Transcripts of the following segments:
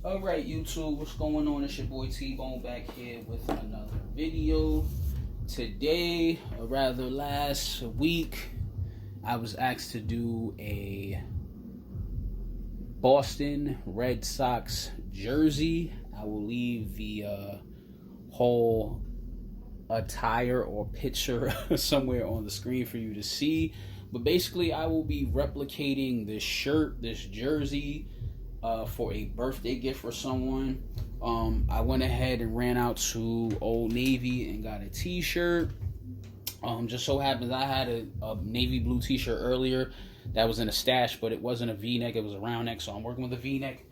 Alright, YouTube, what's going on? It's your boy T-Bone back here with another video. Today, or rather last week, I was asked to do a Boston Red Sox jersey. I will leave the whole attire or picture somewhere on the screen for you to see. But basically, I will be replicating this shirt, this jersey, for a birthday gift for someone. I went ahead and ran out to Old Navy and got a t-shirt. Just so happens I had a navy blue t-shirt earlier that was in a stash, but it wasn't a v-neck, it was a round neck, so I'm working with a v-neck.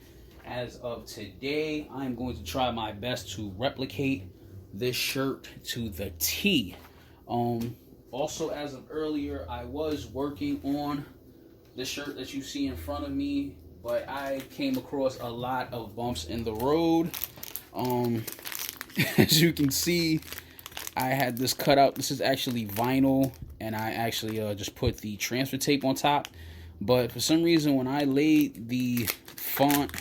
As of today, I'm going to try my best to replicate this shirt to the T. Also, as of earlier, I was working on the shirt that you see in front of me, but I came across a lot of bumps in the road. As you can see, I had this cut out. This is actually vinyl, and I actually just put the transfer tape on top. But for some reason, when I laid the font,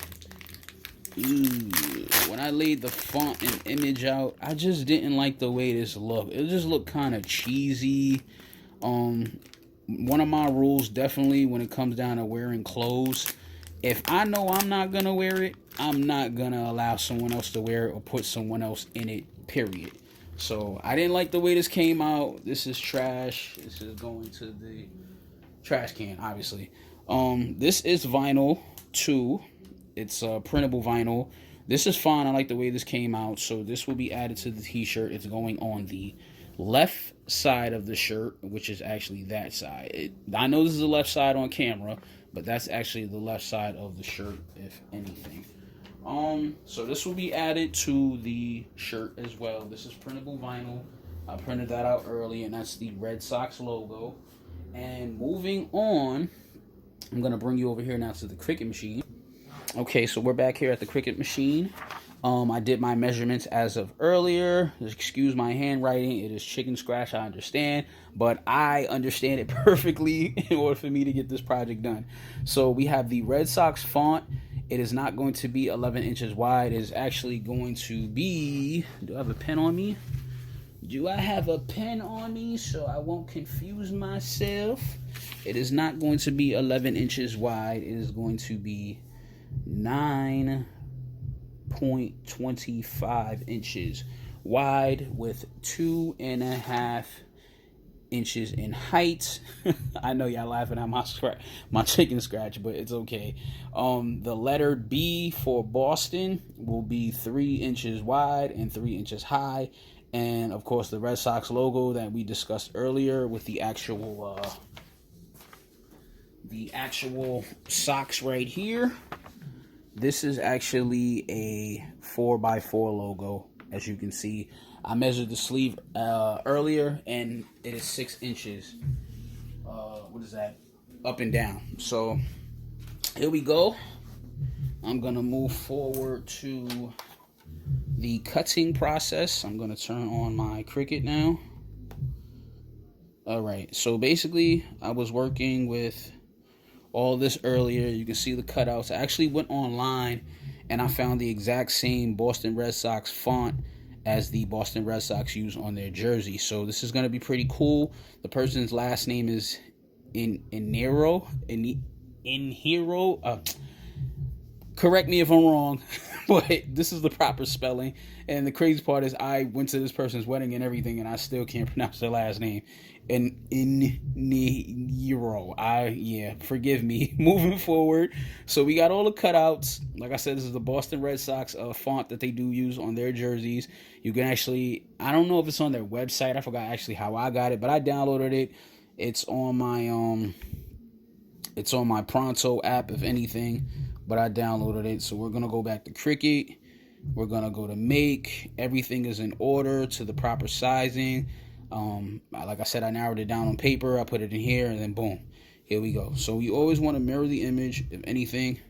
and image out, I just didn't like the way this looked. It just looked kind of cheesy. One of my rules, definitely, when it comes down to wearing clothes, if I know I'm not going to wear it, I'm not going to allow someone else to wear it or put someone else in it, period. So, I didn't like the way this came out. This is trash. This is going to the trash can, obviously. This is vinyl, too. It's printable vinyl. This is fine. I like the way this came out. So, this will be added to the t-shirt. It's going on the left side of the shirt, which is actually that side. I know this is the left side on camera, but that's actually the left side of the shirt, if anything. So this will be added to the shirt as well. This is printable vinyl. I printed that out early, and that's the Red Sox logo. And moving on, I'm going to bring you over here now to the Cricut machine. Okay, so we're back here at the Cricut machine. I did my measurements as of earlier. Excuse my handwriting. It is chicken scratch, I understand. But I understand it perfectly in order for me to get this project done. So we have the Red Sox font. It is not going to be 11 inches wide. It is actually going to be... Do I have a pen on me? Do I have a pen on me so I won't confuse myself? It is not going to be 11 inches wide. It is going to be 9.25 inches wide with 2.5 inches in height. I know y'all laughing at my chicken scratch, but it's okay. The letter B for Boston will be 3 inches wide and 3 inches high, and of course the Red Sox logo that we discussed earlier with the actual socks right here. This is actually a 4x4 logo, as you can see. I measured the sleeve earlier, and it is 6 inches. What is that? Up and down. So, here we go. I'm going to move forward to the cutting process. I'm going to turn on my Cricut now. Alright, so basically, I was working with all this earlier. You can see the cutouts. I actually went online and I found the exact same Boston Red Sox font as the Boston Red Sox use on their jersey. So this is going to be pretty cool. The person's last name is Inhero. Correct me if I'm wrong, but this is the proper spelling. And the crazy part is I went to this person's wedding and everything, and I still can't pronounce their last name. And yeah, forgive me. Moving forward, so we got all the cutouts. Like I said, this is the Boston Red Sox font that they do use on their jerseys. You can actually, I don't know if it's on their website. I forgot actually how I got it, but I downloaded it. It's on my Pronto app, if anything, but I downloaded it. So we're gonna go back to Cricut. We're gonna go to make. Everything is in order to the proper sizing. Like I said, I narrowed it down on paper. I put it in here, and then boom, here we go. So we always want to mirror the image, if anything.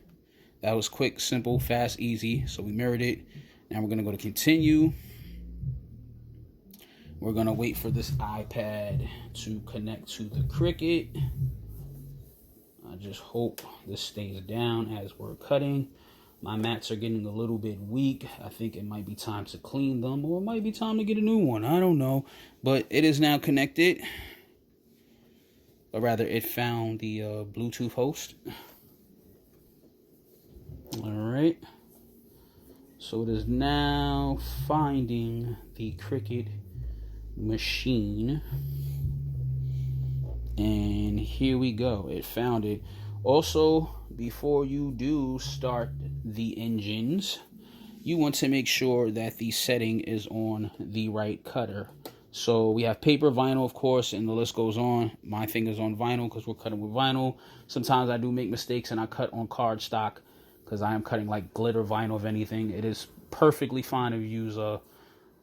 That was quick, simple, fast, easy. So we mirrored it. Now we're gonna go to continue. We're gonna wait for this iPad to connect to the Cricut. I just hope this stays down as we're cutting. My mats are getting a little bit weak. I think it might be time to clean them, or it might be time to get a new one. I don't know. But it is now connected. Or rather, it found the Bluetooth host. Alright. So it is now finding the Cricut machine. And here we go. It found it. Also, before you do start the engines, you want to make sure that the setting is on the right cutter. So we have paper, vinyl, of course, and the list goes on. My thing is on vinyl because we're cutting with vinyl. Sometimes I do make mistakes and I cut on cardstock because I am cutting like glitter vinyl, if anything. It is perfectly fine to use a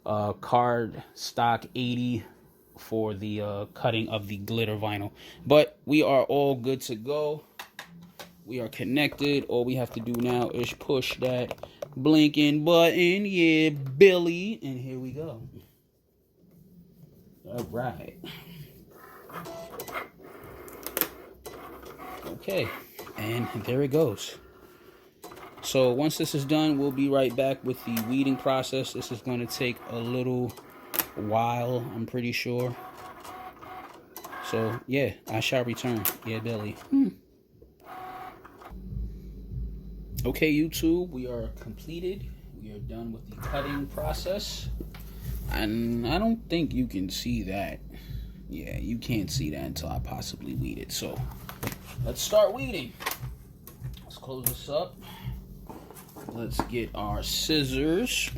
cardstock 80 for the cutting of the glitter vinyl. But we are all good to go. We are connected. All we have to do now is push that blinking button. Yeah, Billy. And here we go. All right. Okay. And there it goes. So once this is done, we'll be right back with the weeding process. This is going to take a little while, I'm pretty sure. So, yeah, I shall return. Yeah, Billy. Okay, YouTube, we are completed. We are done with the cutting process. And I don't think you can see that. Yeah, you can't see that until I possibly weed it. So, let's start weeding. Let's close this up. Let's get our scissors.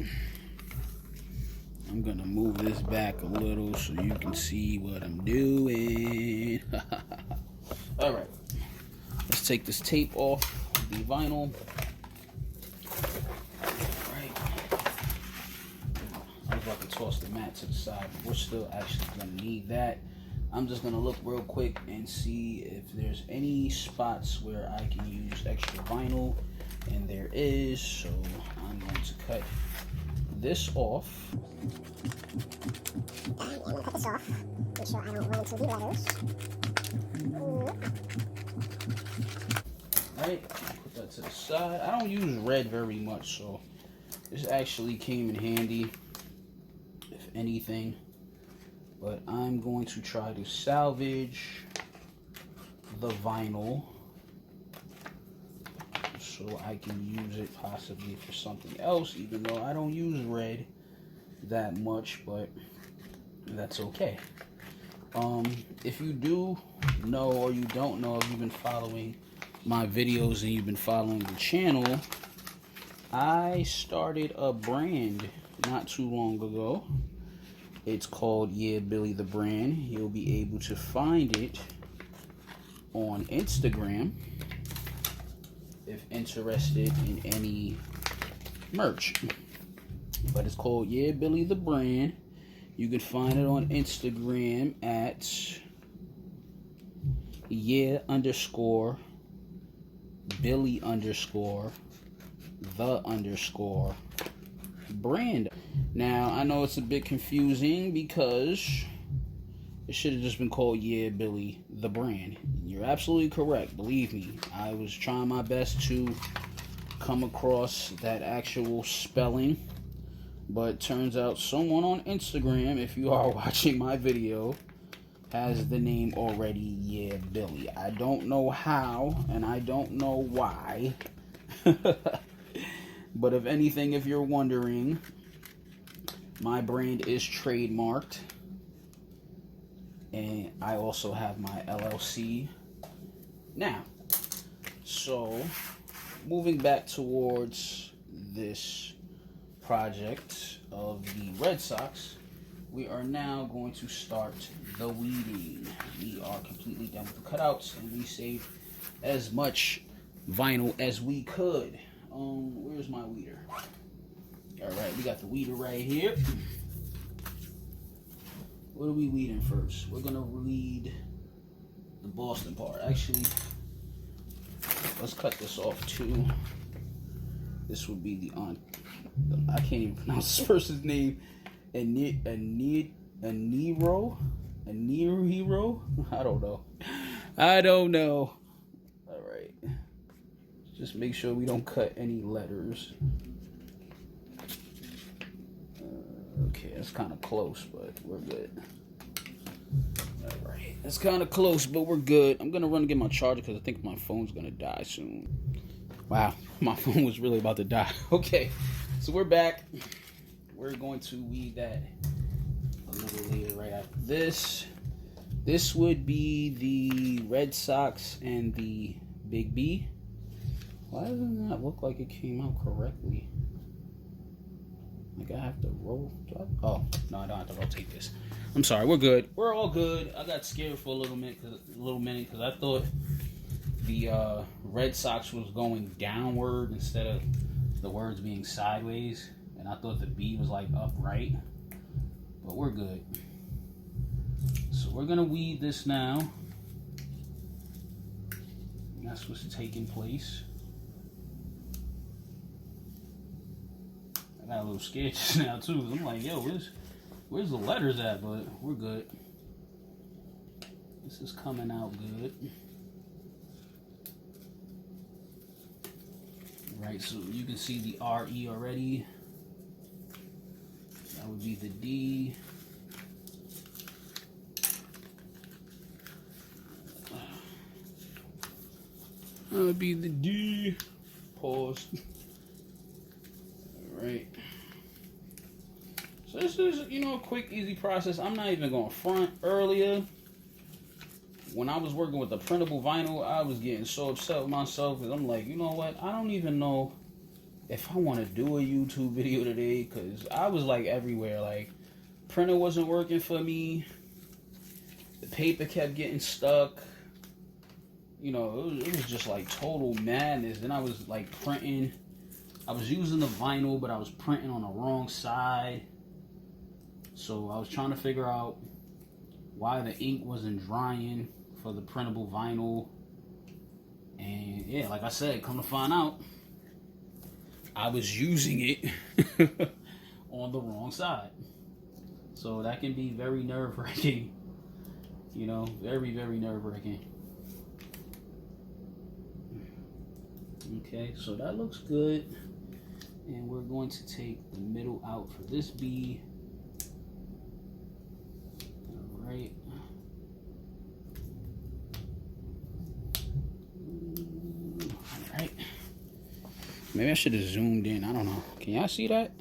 I'm going to move this back a little so you can see what I'm doing. Alright. Let's take this tape off the vinyl. Alright. I was about to toss the mat to the side, but we're still actually going to need that. I'm just going to look real quick and see if there's any spots where I can use extra vinyl. And there is, so I'm going to cut this off. I'm going to cut this off. Make sure I don't run into the letters. Alright, put that to the side. I don't use red very much, so this actually came in handy, if anything. But I'm going to try to salvage the vinyl so I can use it possibly for something else, even though I don't use red that much, but that's okay. If you do know or you don't know, if you've been following my videos and you've been following the channel, I started a brand not too long ago. It's called Yeah Billy the Brand. You'll be able to find it on Instagram if interested in any merch. But it's called Yeah Billy the Brand. You can find it on Instagram at yeah_Billy_the_brand. Now, I know it's a bit confusing because it should have just been called Yeah Billy the Brand. You're absolutely correct. Believe me, I was trying my best to come across that actual spelling. But turns out someone on Instagram, if you are watching my video, has the name already, Yeah Billy. I don't know how, and I don't know why. But if anything, if you're wondering, my brand is trademarked. And I also have my LLC. Now, so, moving back towards this project of the Red Sox, we are now going to start the weeding. We are completely done with the cutouts, and we saved as much vinyl as we could. Where's my weeder? Alright, we got the weeder right here. What are we weeding first? We're gonna weed the Boston part. Actually, let's cut this off too. This would be the I can't even pronounce this person's name. Aniro? I don't know. Alright. Just make sure we don't cut any letters. Okay, that's kind of close, but we're good. All right, that's kind of close, but we're good. I'm gonna run and get my charger because I think my phone's gonna die soon. Wow, my phone was really about to die. Okay, so we're back. We're going to weed that a little later right after this. This would be the Red Sox and the Big B. Why doesn't that look like it came out correctly? Like I have to roll. Oh, no, I don't have to rotate this. I'm sorry, we're good. We're all good. I got scared for a little minute because I thought the Red Sox was going downward instead of the words being sideways. And I thought the B was like upright. But we're good. So we're going to weed this now. And that's what's taking place. I got a little scared just now too. I'm like, yo, where's the letters at? But we're good. This is coming out good. Right, so you can see the RE already. That would be the D. That would be the D. Pause. Right. So this is, a quick, easy process. I'm not even going to front. Earlier, when I was working with the printable vinyl, I was getting so upset with myself because I'm like, you know what? I don't even know if I want to do a YouTube video today because I was like everywhere. Like, printer wasn't working for me. The paper kept getting stuck. It was just like total madness. Then I was like printing. I was using the vinyl, but I was printing on the wrong side. So I was trying to figure out why the ink wasn't drying for the printable vinyl. And yeah, like I said, come to find out, I was using it on the wrong side. So that can be very nerve-wracking. Very, very nerve-wracking. Okay, so that looks good. And we're going to take the middle out for this B. Alright. Alright. Maybe I should have zoomed in. I don't know. Can y'all see that?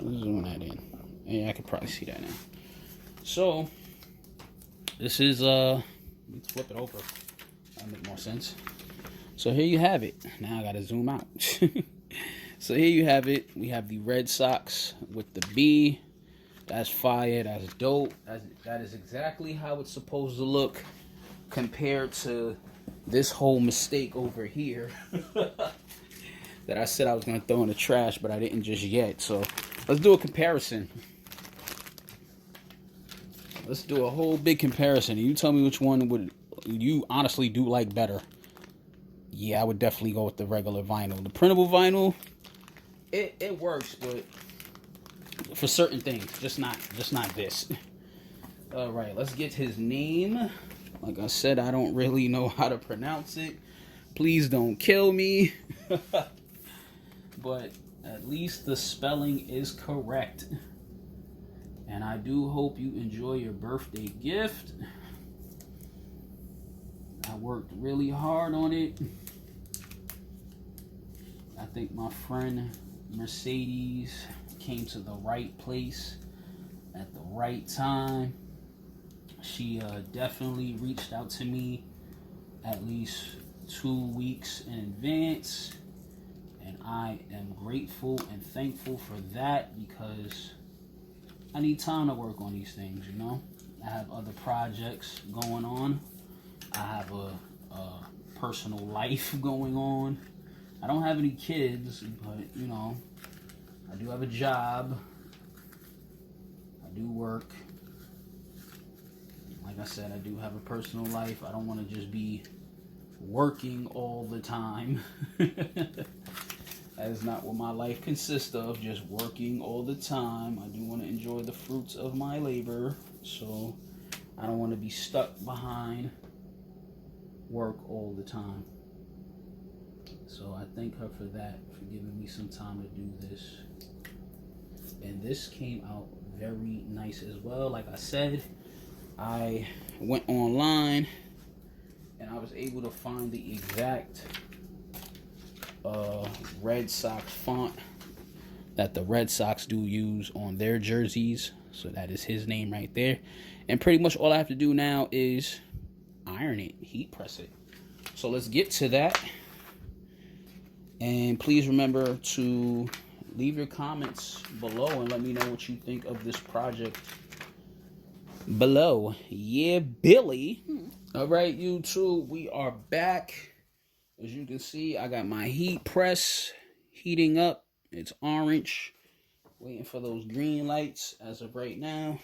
Let's zoom that in. Yeah, I could probably see that now. So, this is, let's flip it over. That'll make more sense. So here you have it. Now I gotta zoom out. So here you have it. We have the Red Sox with the B. That's fire. That's dope. That is exactly how it's supposed to look compared to this whole mistake over here that I said I was gonna throw in the trash, but I didn't just yet. So let's do a comparison. Let's do a whole big comparison. You tell me which one would you honestly do like better. Yeah, I would definitely go with the regular vinyl. The printable vinyl, it works, but for certain things, just not this. All right, let's get his name. Like I said, I don't really know how to pronounce it. Please don't kill me. But at least the spelling is correct. And I do hope you enjoy your birthday gift. I worked really hard on it. I think my friend Mercedes came to the right place at the right time. She definitely reached out to me at least 2 weeks in advance. And I am grateful and thankful for that because I need time to work on these things, I have other projects going on. I have a personal life going on. I don't have any kids, but, I do have a job. I do work. Like I said, I do have a personal life. I don't want to just be working all the time. That is not what my life consists of, just working all the time. I do want to enjoy the fruits of my labor, so I don't want to be stuck behind work all the time. So I thank her for that, for giving me some time to do this. And this came out very nice as well. Like I said, I went online and I was able to find the exact Red Sox font that the Red Sox do use on their jerseys. So that is his name right there. And pretty much all I have to do now is iron it, heat press it. So let's get to that. And please remember to leave your comments below and let me know what you think of this project below. Yeah, Billy. All right, YouTube, we are back. As you can see, I got my heat press heating up. It's orange. Waiting for those green lights. As of right now,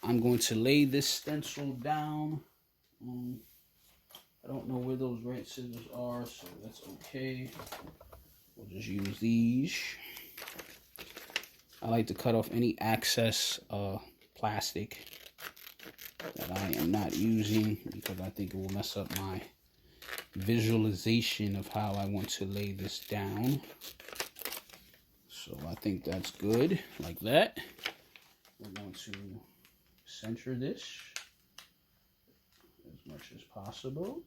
I'm going to lay this stencil down. I don't know where those red scissors are, so that's okay. We'll just use these. I like to cut off any excess plastic that I am not using because I think it will mess up my visualization of how I want to lay this down. So I think that's good, like that. We're going to center this as much as possible,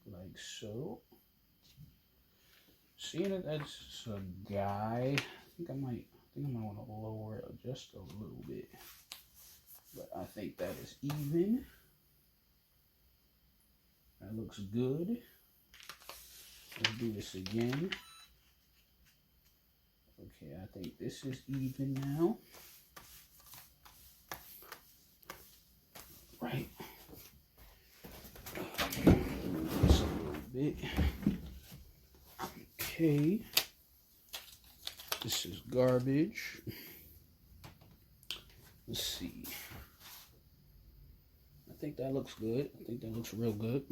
like so. Seeing that that's a guy, I think I might want to lower it just a little bit, but I think that is even. That looks good. Let's do this again. Okay, I think this is even now. Right. Just a little bit. Okay. This is garbage. Let's see. I think that looks good. I think that looks real good.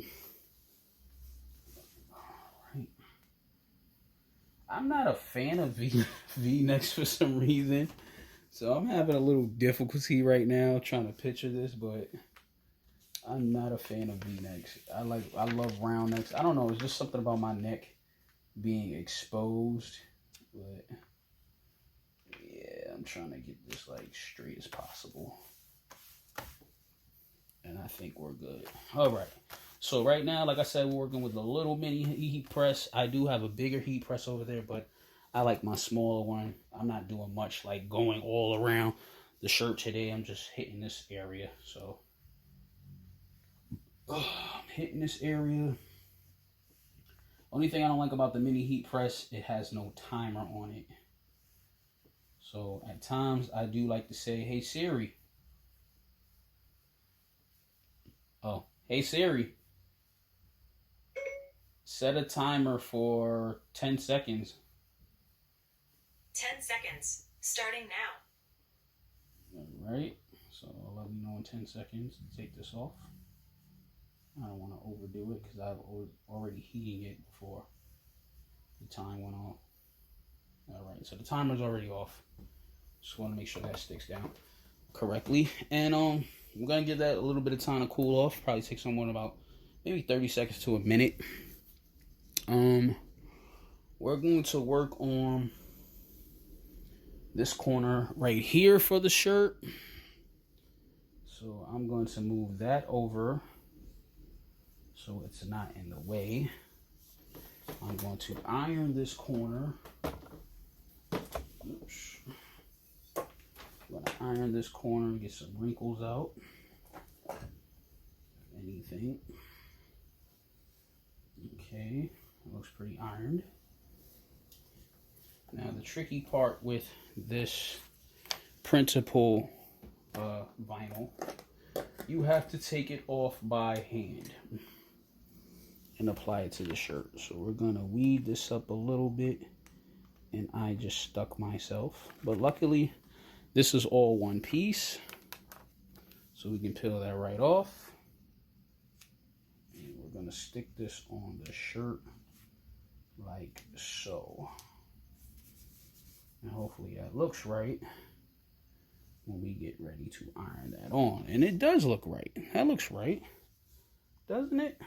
Alright. I'm not a fan of V-necks for some reason. So I'm having a little difficulty right now trying to picture this, but I'm not a fan of V-necks. I love round necks. I don't know, it's just something about my neck being exposed. But yeah, I'm trying to get this like straight as possible. And I think we're good. All right. So right now, like I said, we're working with a little mini heat press. I do have a bigger heat press over there, but I like my smaller one. I'm not doing much like going all around the shirt today. I'm just hitting this area. So I'm hitting this area. Only thing I don't like about the mini heat press, it has no timer on it. So at times I do like to say, hey Siri. Oh, hey Siri. Set a timer for 10 seconds. 10 seconds, starting now. All right, so I'll let me know in 10 seconds to take this off. I don't want to overdo it because I was already heating it before the time went off. All right, so the timer's already off. Just want to make sure that sticks down correctly. And we're going to give that a little bit of time to cool off. Probably take someone about maybe 30 seconds to a minute. We're going to work on this corner right here for the shirt. So I'm going to move that over so it's not in the way. I'm going to iron this corner. Oops. I'm going to iron this corner and get some wrinkles out. Anything. Okay, it looks pretty ironed. Now the tricky part with this printable vinyl, you have to take it off by hand and apply it to the shirt. So we're gonna weed this up a little bit, and I just stuck myself. But luckily, this is all one piece, so we can peel that right off. And we're gonna stick this on the shirt like so. And hopefully that looks right when we get ready to iron that on. And it does look right. That looks right. doesn't it?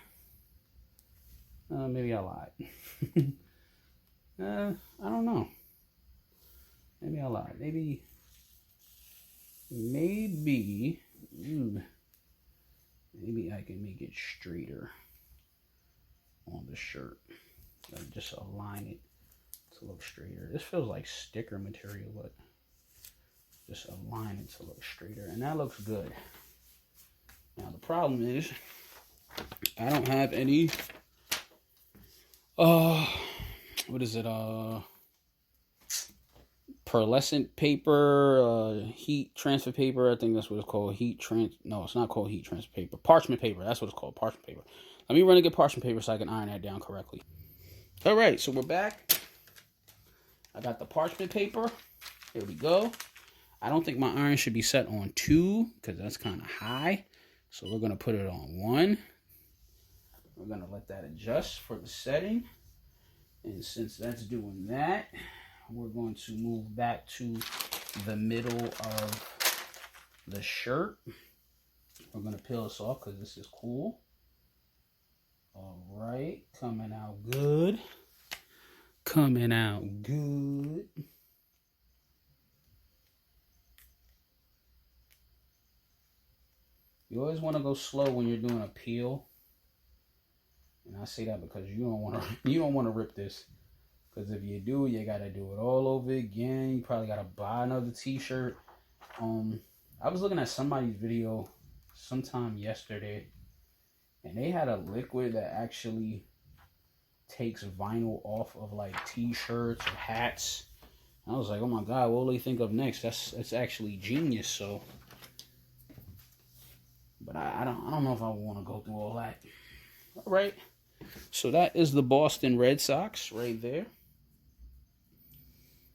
Maybe I lied. I don't know. Maybe I lied. Maybe. Maybe I can make it straighter on the shirt. Just align it to look straighter. This feels like sticker material, but just align it to look straighter, and that looks good. Now the problem is I don't have any what is it, pearlescent paper, heat transfer paper. I think that's what it's called. No, it's not called heat transfer paper. Parchment paper. That's what it's called. Parchment paper. Let me run and get parchment paper so I can iron that down correctly. All right, so we're back. I got the parchment paper. Here we go. I don't think my iron should be set on 2 because that's kind of high. So we're going to put it on 1. We're going to let that adjust for the setting. And since that's doing that, we're going to move back to the middle of the shirt. We're going to peel this off because this is cool. All right, coming out good. Coming out good. You always want to go slow when you're doing a peel. And I say that because you don't want to rip this. Because if you do, you got to do it all over again. You probably got to buy another t-shirt. I was looking at somebody's video sometime yesterday, and they had a liquid that actually takes vinyl off of like t-shirts or hats. I was like, oh my God, what will they think of next? That's actually genius. So, but I don't know if I want to go through all that. All right, so that is the Boston Red Sox right there.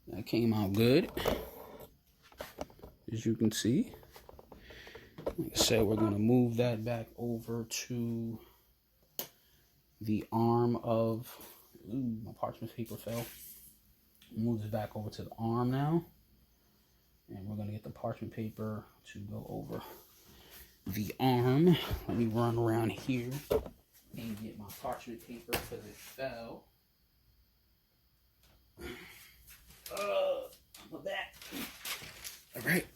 That came out good, as you can see. Like I said, we're going to move that back over to the arm of... Ooh, my parchment paper fell. Move it back over to the arm now. And we're going to get the parchment paper to go over the arm. Let me run around here and get my parchment paper because it fell. My back. All right.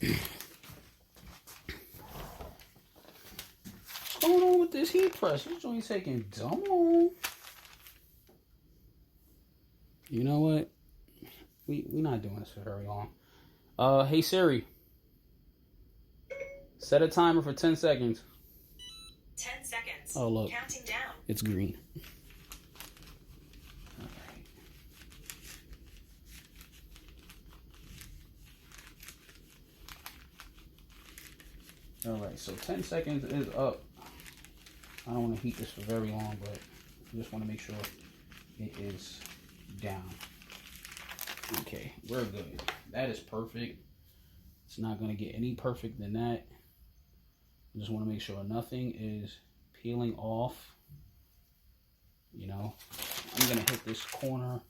What's going on with this heat press? This joint's taking dumb long. You know what? We're not doing this for very long. Hey Siri. Set a timer for 10 seconds. 10 seconds. Oh, look. Counting down. It's green. Alright, so 10 seconds is up. I don't want to heat this for very long, but I just want to make sure it is down. Okay, we're good. That is perfect. It's not going to get any perfect than that. I just want to make sure nothing is peeling off. You know, I'm going to hit this corner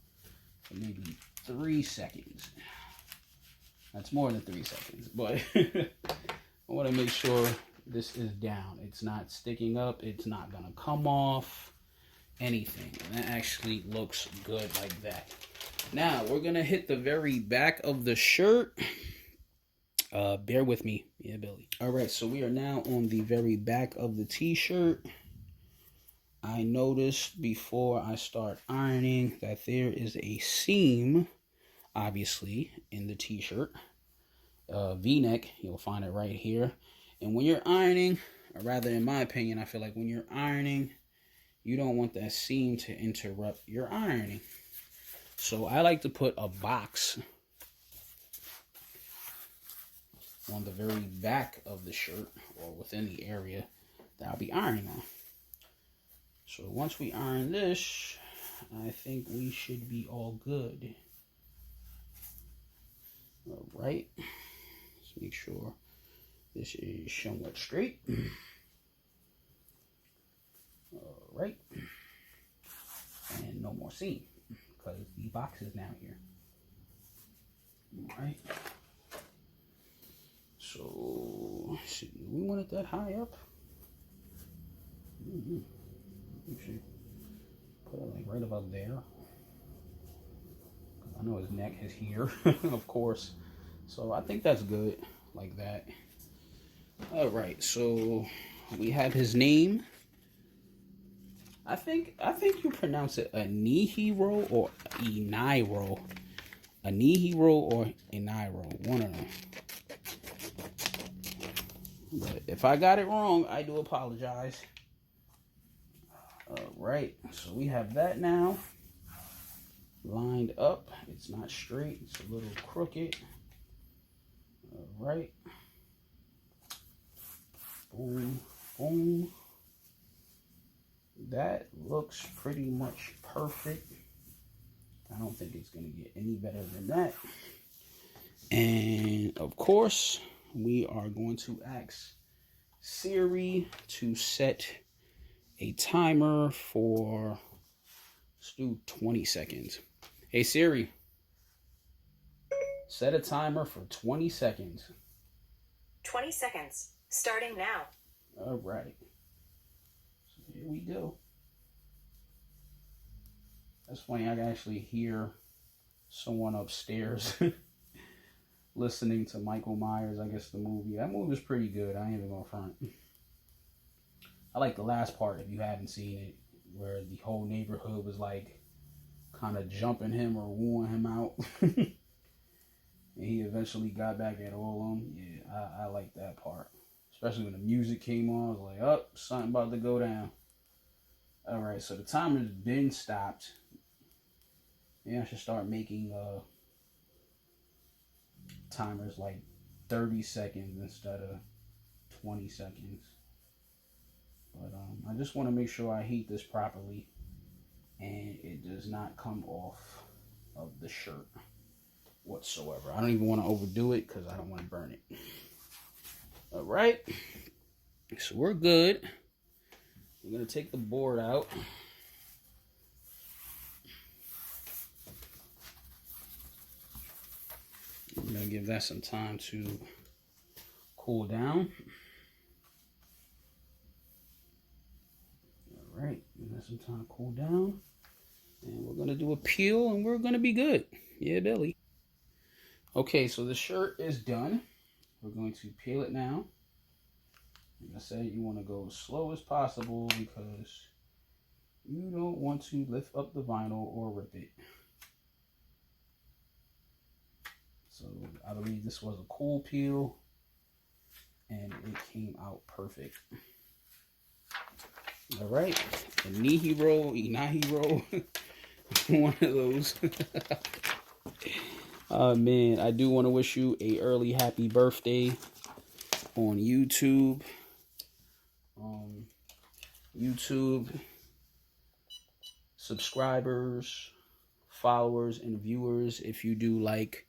for maybe 3 seconds. That's more than 3 seconds, but I want to make sure this is down. It's not sticking up. It's not going to come off. Anything. And that actually looks good like that. Now, we're going to hit the very back of the shirt. Bear with me. Yeah, Billy. All right, so we are now on the very back of the t-shirt. I noticed before I start ironing that there is a seam, obviously, in the t-shirt. V-neck, you'll find it right here. And when you're ironing, or rather in my opinion, I feel like when you're ironing, you don't want that seam to interrupt your ironing. So I like to put a box on the very back of the shirt or within the area that I'll be ironing on. So once we iron this, I think we should be all good. All right. Let's make sure this is somewhat straight. All right. And no more seam because the box is now here. All right. So, do we want it that high up? You should put it like right about there. I know his neck is here, of course. So I think that's good, like that. All right, so we have his name. I think you pronounce it Anihiro or Inairo. Anihiro or Inairo, one of them. But if I got it wrong, I do apologize. All right, so we have that now lined up. It's not straight, it's a little crooked. All right. Boom, boom. That looks pretty much perfect. I don't think it's going to get any better than that. And of course, we are going to ask Siri to set a timer for, let's do 20 seconds. Hey Siri, set a timer for 20 seconds. 20 seconds. Starting now. All right. So here we go. That's funny. I can actually hear someone upstairs listening to Michael Myers, I guess, the movie. That movie was pretty good. I ain't even gonna front. I like the last part, if you haven't seen it, where the whole neighborhood was like kind of jumping him or wooing him out. And he eventually got back at all of them. Yeah, I like that part. Especially when the music came on. I was like, oh, something about to go down. All right, so the timer's been stopped. Maybe I should start making timers like 30 seconds instead of 20 seconds. But I just want to make sure I heat this properly and it does not come off of the shirt whatsoever. I don't even want to overdo it because I don't want to burn it. All right, so we're good. We're going to take the board out. I'm going to give that some time to cool down. All right, give that some time to cool down. And we're going to do a peel and we're going to be good. Yeah, Billy. Okay, so the shirt is done. We're going to peel it now. Like I said, you want to go as slow as possible because you don't want to lift up the vinyl or rip it. So I believe this was a cool peel and it came out perfect. All right, Inahiro, one of those. Man, I do want to wish you a early happy birthday on YouTube. YouTube subscribers, followers, and viewers, if you do like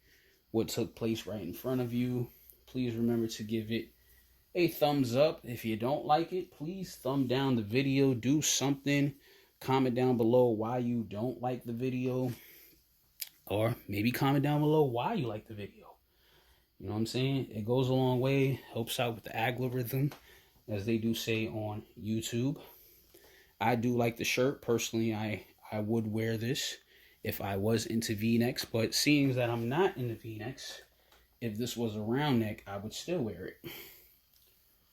what took place right in front of you, please remember to give it a thumbs up. If you don't like it, please thumb down the video. Do something. Comment down below why you don't like the video. Or maybe comment down below why you like the video. You know what I'm saying? It goes a long way. Helps out with the algorithm, as they do say on YouTube. I do like the shirt. Personally, I would wear this if I was into V-necks. But seeing that I'm not into V-necks, if this was a round neck, I would still wear it.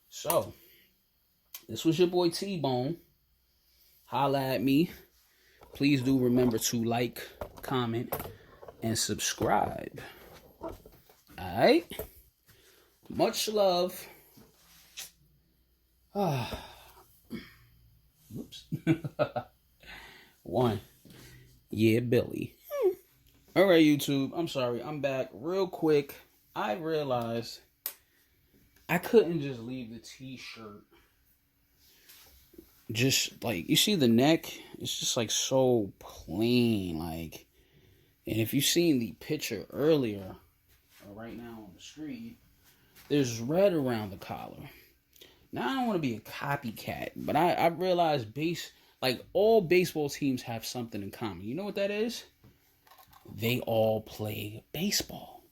So, this was your boy T-Bone. Holla at me. Please do remember to like, comment, and subscribe. Alright? Much love. Oops. One. Yeah, Billy. Alright, YouTube. I'm sorry. I'm back real quick. I realized I couldn't just leave the t-shirt. Just like, you see the neck? It's just like so plain. Like, and if you've seen the picture earlier, or right now on the screen, there's red around the collar. Now, I don't want to be a copycat, but I realized like all baseball teams have something in common. You know what that is? They all play baseball.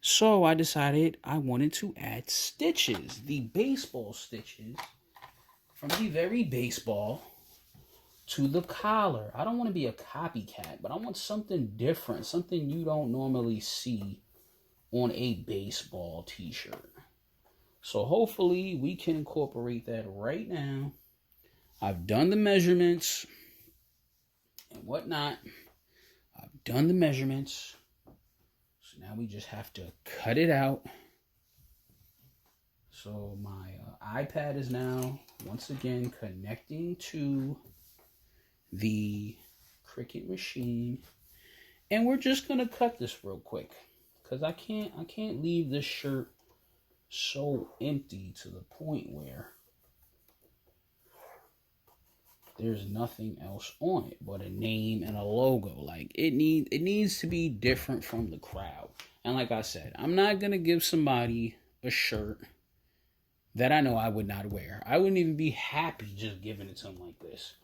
So I decided I wanted to add stitches, the baseball stitches from the very baseball to the collar. I don't want to be a copycat, but I want something different, something you don't normally see on a baseball t-shirt. So hopefully we can incorporate that right now. I've done the measurements and whatnot. I've done the measurements. So now we just have to cut it out. So my iPad is now once again connecting to the Cricut machine, and we're just gonna cut this real quick because I can't leave this shirt so empty to the point where there's nothing else on it but a name and a logo. Like it needs to be different from the crowd. And like I said, I'm not gonna give somebody a shirt that I know I would not wear. I wouldn't even be happy just giving it to them like this.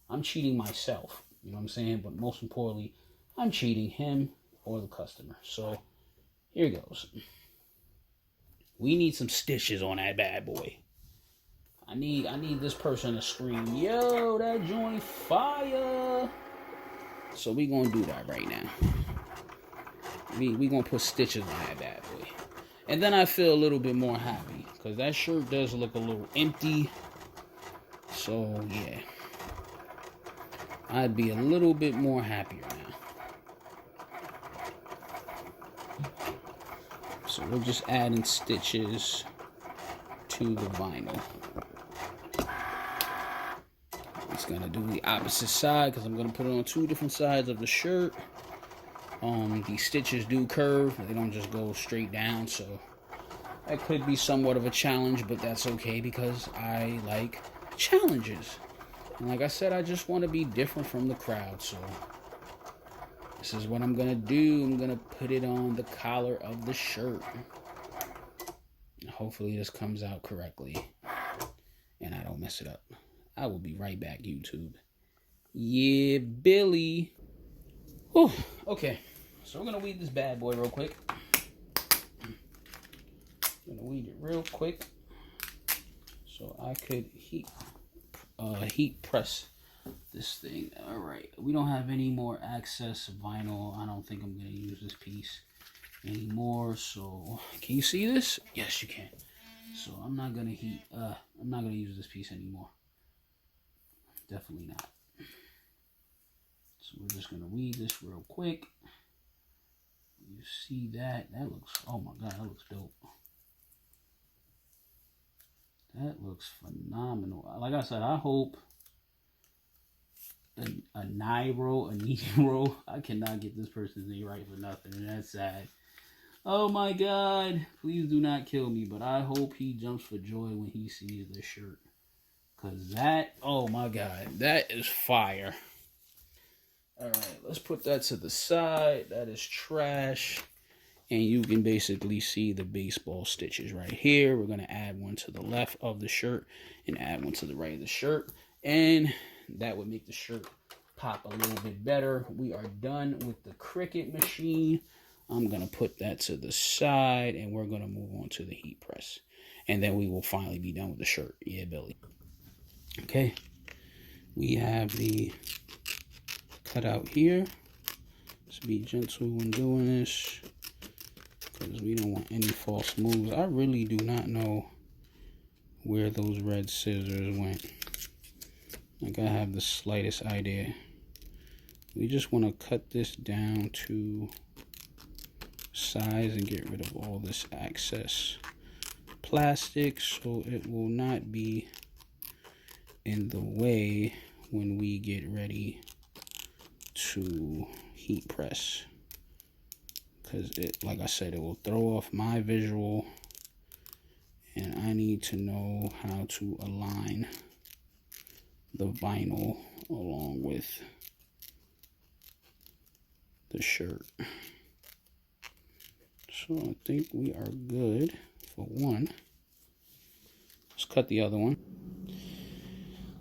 I'm cheating myself, you know what I'm saying? But most importantly, I'm cheating him or the customer. So here goes. We need some stitches on that bad boy. I need this person to scream, yo, that joint fire. So we gonna do that right now. We gonna put stitches on that bad boy. And then I feel a little bit more happy because that shirt does look a little empty. So yeah, I'd be a little bit more happier now. So we're just adding stitches to the vinyl. It's gonna do the opposite side because I'm gonna put it on two different sides of the shirt. These stitches do curve, they don't just go straight down, so that could be somewhat of a challenge, but that's okay because I like challenges. And like I said, I just want to be different from the crowd, so this is what I'm gonna do. I'm gonna put it on the collar of the shirt. Hopefully this comes out correctly and I don't mess it up. I will be right back, YouTube. Yeah, Billy. Whew, okay, so we're gonna weed this bad boy real quick. I'm gonna weed it real quick so I could heat press this thing. All right, we don't have any more excess vinyl. I don't think I'm gonna use this piece anymore. So can you see this? Yes, you can. So I'm not gonna use this piece anymore. Definitely not. So we're just gonna weed this real quick. You see that? That looks, oh my god, that looks dope. That looks phenomenal. Like I said, I hope a Niro, I cannot get this person's name right for nothing, and that's sad. Oh my god, please do not kill me, but I hope he jumps for joy when he sees this shirt. Because that, oh my god, that is fire. Alright, let's put that to the side. That is trash. And you can basically see the baseball stitches right here. We're going to add one to the left of the shirt and add one to the right of the shirt. And that would make the shirt pop a little bit better. We are done with the Cricut machine. I'm going to put that to the side and we're going to move on to the heat press. And then we will finally be done with the shirt. Yeah, Billy. Okay. We have the cutout here. Let's be gentle when doing this, because we don't want any false moves. I really do not know where those red scissors went. Like, I have the slightest idea. We just want to cut this down to size and get rid of all this excess plastic so it will not be in the way when we get ready to heat press, because it, like I said, it will throw off my visual and I need to know how to align the vinyl along with the shirt. So I think we are good for one. Let's cut the other one.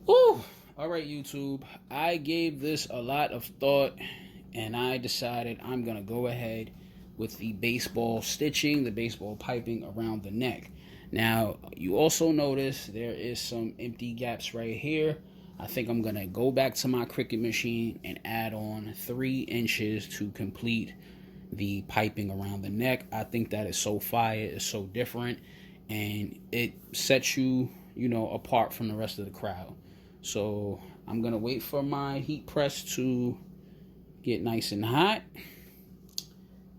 Woo! Alright, YouTube, I gave this a lot of thought and I decided I'm going to go ahead with the baseball stitching, the baseball piping around the neck. Now, you also notice there is some empty gaps right here. I think I'm going to go back to my Cricut machine and add on 3 inches to complete the piping around the neck. I think that is so fire. It's so different. And it sets you, apart from the rest of the crowd. So I'm going to wait for my heat press to get nice and hot.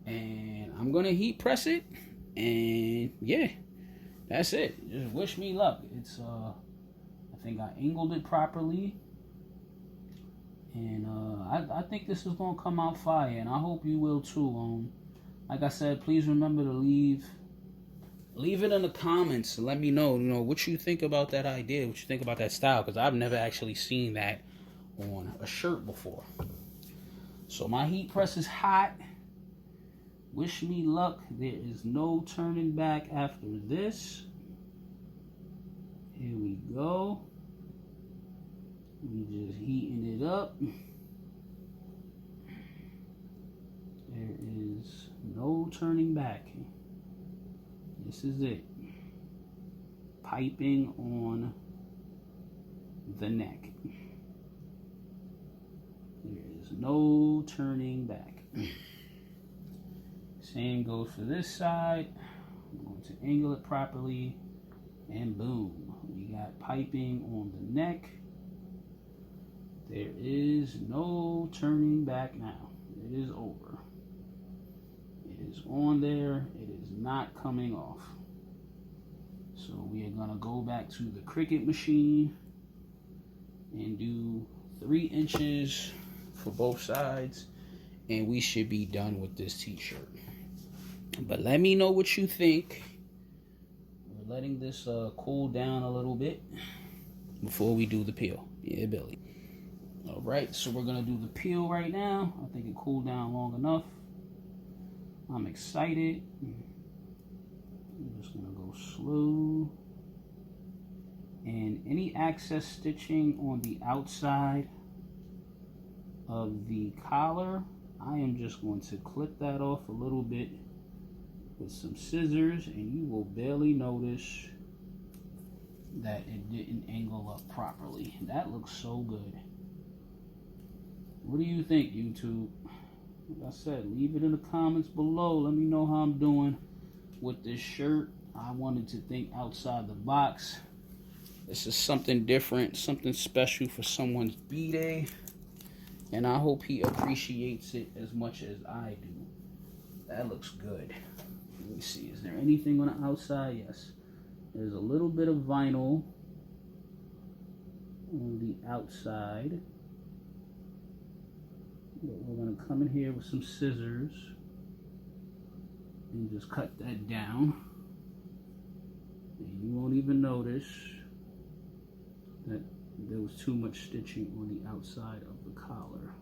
And I'm going to heat press it. And yeah. That's it. Just wish me luck. It's I think I angled it properly, and I think this is gonna come out fire, and I hope you will too. Like I said, please remember to leave it in the comments and let me know, what you think about that idea, what you think about that style, because I've never actually seen that on a shirt before. So my heat press is hot. Wish me luck. There is no turning back after this. Here we go. We just heating it up. There is no turning back. This is it. Piping on the neck. There is no turning back. Same goes for this side. I'm going to angle it properly, and boom, we got piping on the neck. There is no turning back now. It is over. It is on there. It is not coming off. So we are going to go back to the Cricut machine and do 3 inches for both sides, and we should be done with this t-shirt. But let me know what you think. We're letting this cool down a little bit before we do the peel. Yeah, Billy. All right, so we're going to do the peel right now. I think it cooled down long enough. I'm excited. I'm just going to go slow. And any excess stitching on the outside of the collar, I am just going to clip that off a little bit with some scissors, and you will barely notice that it didn't angle up properly. That looks so good. What do you think, YouTube? Like I said, leave it in the comments below. Let me know how I'm doing with this shirt. I wanted to think outside the box. This is something different, something special for someone's B-Day, and I hope he appreciates it as much as I do. That looks good. Let me see, is there anything on the outside? Yes. There's a little bit of vinyl on the outside. But we're going to come in here with some scissors and just cut that down. And you won't even notice that there was too much stitching on the outside of the collar.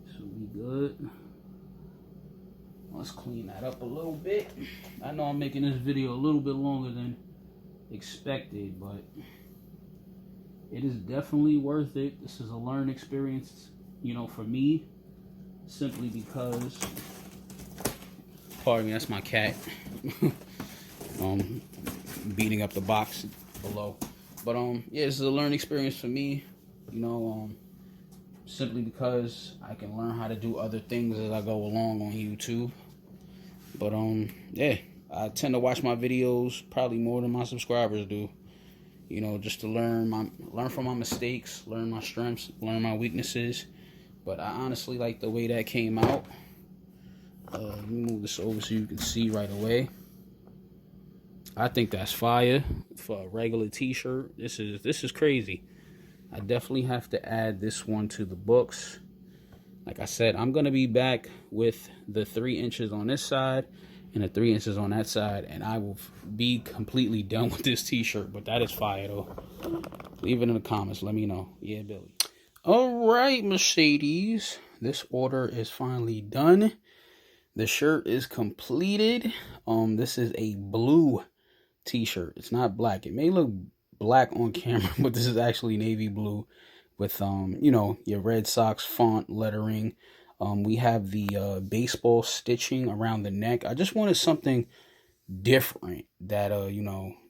So we good. Let's clean that up a little bit. I know I'm making this video a little bit longer than expected, but it is definitely worth it. This is a learning experience, for me, simply because, pardon me, that's my cat beating up the box below. But yeah, this is a learning experience for me, simply because I can learn how to do other things as I go along on YouTube. But yeah, I tend to watch my videos probably more than my subscribers do, just to learn from my mistakes, learn my strengths, learn my weaknesses. But I honestly like the way that came out. Let me move this over so you can see right away. I think that's fire for a regular t-shirt. This is crazy. I definitely have to add this one to the books. Like I said, I'm going to be back with the 3 inches on this side and the 3 inches on that side, and I will be completely done with this t-shirt. But that is fire, though. Leave it in the comments. Let me know. Yeah, Billy. All right, Mercedes. This order is finally done. The shirt is completed. This is a blue t-shirt. It's not black. It may look black on camera, but this is actually navy blue with your Red Sox font lettering. We have the baseball stitching around the neck. I just wanted something different that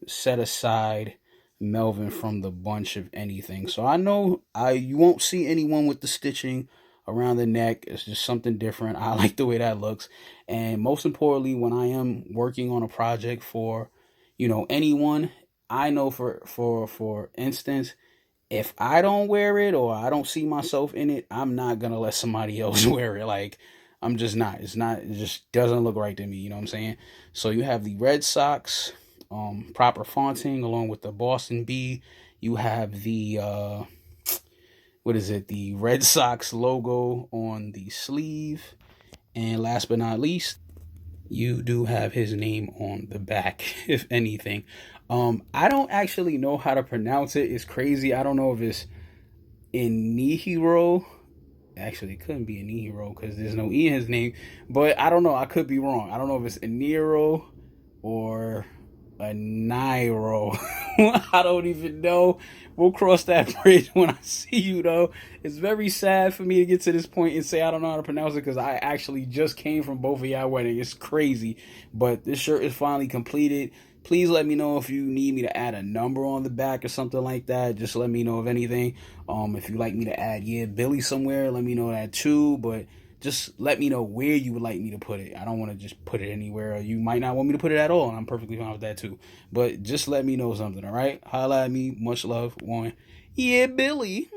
set aside Melvin from the bunch of anything. So I know you won't see anyone with the stitching around the neck. It's just something different. I like the way that looks. And most importantly, when I am working on a project for, anyone, I know for instance, if I don't wear it or I don't see myself in it, I'm not gonna let somebody else wear it. Like, I'm just not. It just doesn't look right to me. You know what I'm saying? So you have the Red Sox, proper fonting along with the Boston B. You have the what is it? The Red Sox logo on the sleeve, and last but not least, you do have his name on the back, if anything. I don't actually know how to pronounce it. It's crazy. I don't know if it's Inihiro. Actually, it couldn't be Inihiro because there's no E in his name. But I don't know. I could be wrong. I don't know if it's Iniro or a Nairo. I don't even know. We'll cross that bridge when I see you, though. It's very sad for me to get to this point and say I don't know how to pronounce it because I actually just came from both of y'all wedding. It's crazy. But this shirt is finally completed. Please let me know if you need me to add a number on the back or something like that. Just let me know of anything. If you like me to add Billy somewhere, let me know that too. But just let me know where you would like me to put it. I don't want to just put it anywhere. You might not want me to put it at all, and I'm perfectly fine with that too. But just let me know something, all right? Holla at me. Much love. One. Yeah, Billy.